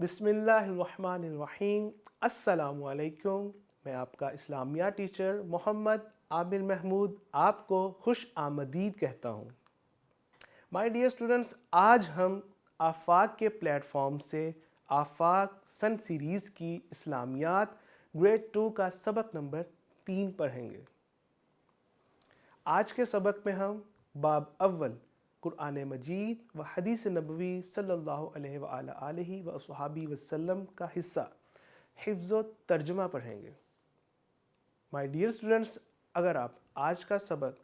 बिस्मिल्लाहिर्रहमानिर्रहीम। अस्सलामु अलैकुम। मैं आपका इस्लामिया टीचर मोहम्मद आमिर महमूद आपको खुश आमदीद कहता हूँ। माय डियर स्टूडेंट्स, आज हम आफाक के प्लेटफॉर्म से आफाक सन सीरीज़ की इस्लामियात ग्रेड 2 का सबक नंबर 3 पढ़ेंगे। आज के सबक में हम बाब अव्वल कुरान मजीद व हदीस नबवी सल्लल्लाहु अलैहि व अस्हाबी वसल्लम का हिस्सा हिफ्ज़ तर्जुमा पढ़ेंगे। माय डियर स्टूडेंट्स, अगर आप आज का सबक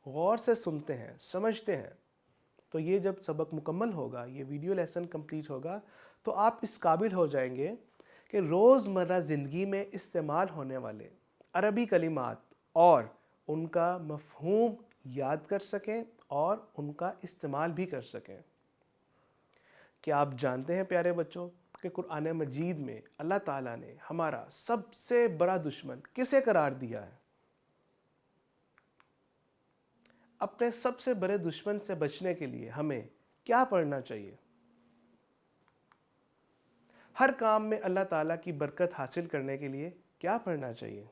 गौर से सुनते हैं, समझते हैं, तो ये जब सबक मुकम्मल होगा, ये वीडियो लेसन कंप्लीट होगा, तो आप इस काबिल हो जाएंगे कि रोज़मर्रा ज़िंदगी में इस्तेमाल होने वाले अरबी कलिमात और उनका मफ़हूम याद कर सकें और उनका इस्तेमाल भी कर सकें। क्या आप जानते हैं प्यारे बच्चों कि कुरान मजीद में अल्लाह ताला ने हमारा सबसे बड़ा दुश्मन किसे करार दिया है? अपने सबसे बड़े दुश्मन से बचने के लिए हमें क्या पढ़ना चाहिए? हर काम में अल्लाह ताला की बरकत हासिल करने के लिए क्या पढ़ना चाहिए?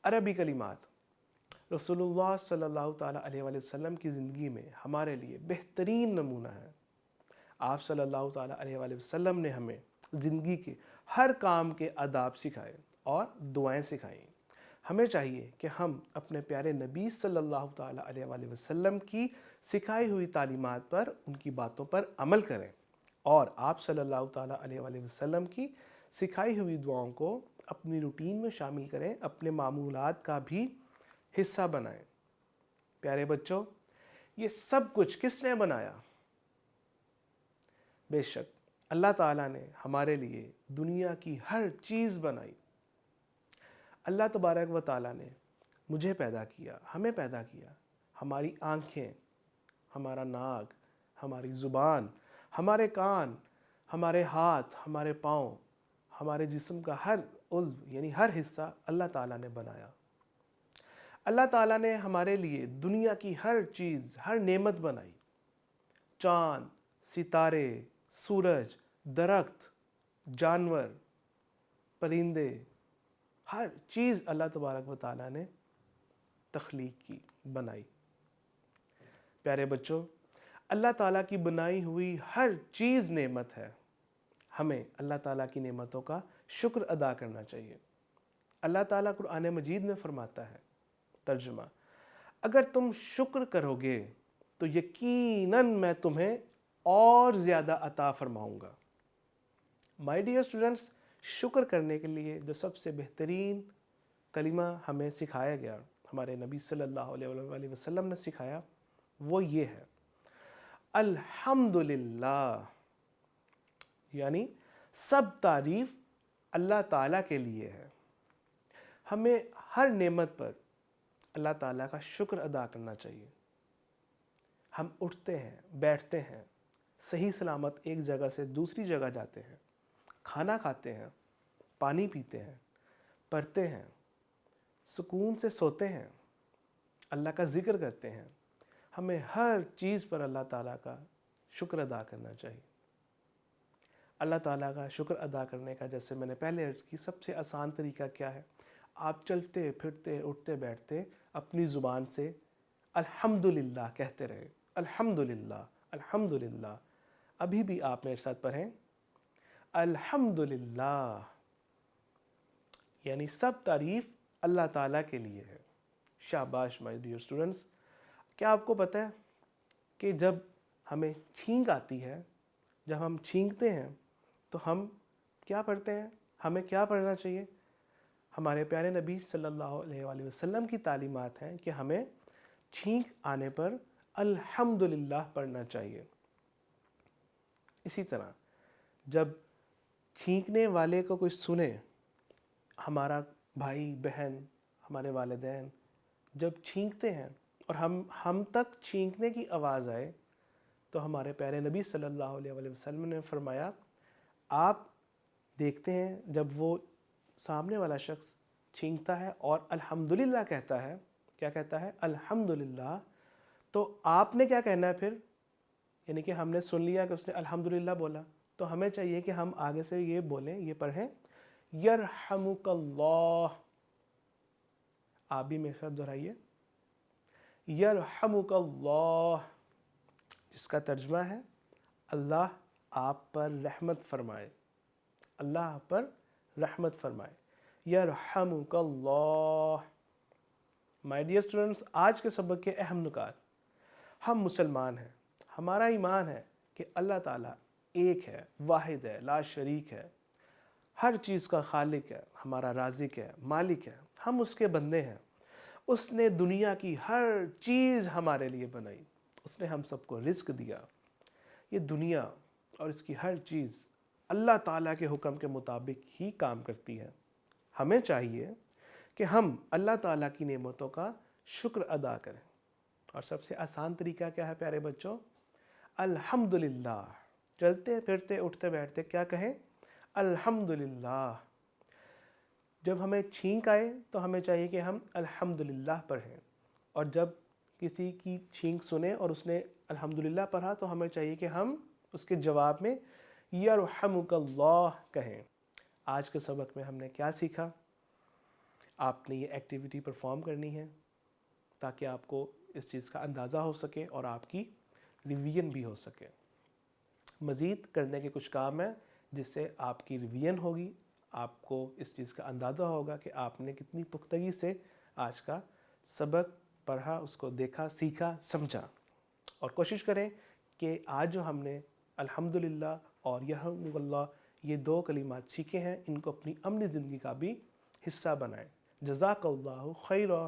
अरबी कलिमात रसूलुल्लाह सल्लल्लाहु ताला अलैहि वसल्लम की ज़िंदगी में हमारे लिए बेहतरीन नमूना है। आप सल्लल्लाहु ताला अलैहि वसल्लम ने हमें ज़िंदगी के हर काम के आदाब सिखाए और दुआएं सिखाईं। हमें चाहिए कि हम अपने प्यारे नबी सल्लल्लाहु ताला अलैहि वसल्लम की सिखाई हुई तालीमात पर, उनकी बातों पर अमल करें और आप सल्लल्लाहु ताला अलैहि वसल्लम की सिखाई हुई दुआओं को अपनी रूटीन में शामिल करें, अपने मामूलात का भी हिस्सा बनाएं। प्यारे बच्चों, ये सब कुछ किसने बनाया? बेशक अल्लाह ताला ने हमारे लिए दुनिया की हर चीज़ बनाई। अल्लाह तबारक व ताला ने मुझे पैदा किया, हमें पैदा किया। हमारी आँखें, हमारा नाक, हमारी ज़ुबान, हमारे कान, हमारे हाथ, हमारे पाँव, हमारे जिस्म का हर उज़्व यानी हर हिस्सा अल्लाह ताला ने बनाया। अल्लाह ताला ने हमारे लिए दुनिया की हर चीज़, हर नेमत बनाई। चाँद, सितारे, सूरज, दरख्त, जानवर, परिंदे, हर चीज़ अल्लाह तबारक व ताला ने तख्लीक की, बनाई। प्यारे बच्चों, अल्लाह ताला की बनाई हुई हर चीज़ नेमत है। हमें अल्लाह ताला की नेमतों का शुक्र अदा करना चाहिए। अल्लाह ताला कुरान मजीद में फरमाता है, तर्जुमा, अगर तुम शुक्र करोगे तो यकीनन मैं तुम्हें और ज़्यादा अता फरमाऊँगा। माय डियर स्टूडेंट्स, शुक्र करने के लिए जो सबसे बेहतरीन कलिमा हमें सिखाया गया, हमारे नबी सल्लल्लाहु अलैहि वसल्लम ने सिखाया, वो ये है, अल्हम्दुलिल्लाह, यानी सब तारीफ़ अल्लाह ताला के लिए है। हमें हर नेमत पर अल्लाह ताला का शुक्र अदा करना चाहिए। हम उठते हैं, बैठते हैं, सही सलामत एक जगह से दूसरी जगह जाते हैं, खाना खाते हैं, पानी पीते हैं, पढ़ते हैं, सुकून से सोते हैं, अल्लाह का ज़िक्र करते हैं। हमें हर चीज़ पर अल्लाह ताला का शुक्र अदा करना चाहिए। अल्लाह ताला का शुक्र अदा करने का, जैसे मैंने पहले अर्ज़ की, सबसे आसान तरीका क्या है? आप चलते फिरते उठते बैठते अपनी ज़ुबान से अल्हम्दुलिल्लाह कहते रहे, अल्हम्दुलिल्लाह, अल्हम्दुलिल्लाह। अभी भी आप मेरे साथ पढ़ें, अल्हम्दुलिल्लाह, यानी सब तारीफ़ अल्लाह ताला के लिए है। शाबाश माय डियर स्टूडेंट्स। क्या आपको पता है कि जब हमें छींक आती है, जब हम छींकते हैं, तो हम क्या पढ़ते हैं? हमें क्या पढ़ना चाहिए? हमारे प्यारे नबी सल्लल्लाहु अलैहि वसल्लम की तालीमात हैं कि हमें छींक आने पर अल्हम्दुलिल्लाह पढ़ना चाहिए। इसी तरह जब छींकने वाले को कोई सुने, हमारा भाई बहन, हमारे वालिदैन जब छींकते हैं और हम तक छींकने की आवाज़ आए, तो हमारे प्यारे नबी सल्लल्लाहु अलैहि वसल्लम ने फरमाया, आप देखते हैं जब वो सामने वाला शख्स छींकता है और अल्हम्दुलिल्लाह कहता है, क्या कहता है? अल्हम्दुलिल्लाह, तो आपने क्या कहना है फिर? यानी कि हमने सुन लिया कि उसने अल्हम्दुलिल्लाह बोला, तो हमें चाहिए कि हम आगे से ये बोलें, ये पढ़ें यरहमुकल्लाह। आप भी मेरे साथ दोहराइए यरहमुकल्लाह, जिसका तर्जुमा है अल्लाह आप पर रहमत फरमाए, अल्लाह आप पर रहमत फरमाए, यरहमुकल्लाह। माय डियर स्टूडेंट्स, आज के सबक के अहम नुकात। हम मुसलमान हैं, हमारा ईमान है कि अल्लाह ताला एक है, वाहिद है, ला शरीक है, हर चीज़ का खालिक है, हमारा राज़िक है, मालिक है, हम उसके बंदे हैं। उसने दुनिया की हर चीज़ हमारे लिए बनाई, उसने हम सबको रिस्क दिया। ये दुनिया और इसकी हर चीज़ अल्लाह ताला के हुक्म के मुताबिक ही काम करती है। हमें चाहिए कि हम अल्लाह ताला की नेमतों का शुक्र अदा करें। और सबसे आसान तरीका क्या है प्यारे बच्चों? अल्हम्दुलिल्लाह। चलते फिरते उठते बैठते क्या कहें? अल्हम्दुलिल्लाह। जब हमें छींक आए तो हमें चाहिए कि हम अल्हम्दुलिल्लाह पढ़ें, और जब किसी की छींक सुने और उसने अल्हम्दुलिल्लाह पढ़ा तो हमें चाहिए कि हम उसके जवाब में यरहमुकल्लाह कहें। आज के सबक में हमने क्या सीखा? आपने ये एक्टिविटी परफॉर्म करनी है ताकि आपको इस चीज़ का अंदाज़ा हो सके और आपकी रिवीजन भी हो सके। मज़ीद करने के कुछ काम हैं जिससे आपकी रिवीजन होगी, आपको इस चीज़ का अंदाज़ा होगा कि आपने कितनी पुख्तगी से आज का सबक पढ़ा, उसको देखा, सीखा, समझा। और कोशिश करें कि आज जो हमने अल्हम्दुलिल्लाह और यरहमुकल्लाह ये दो कलिमात सीखे हैं, इनको अपनी अमली ज़िंदगी का भी हिस्सा बनाएं। जज़ाकल्लाहु खैरा।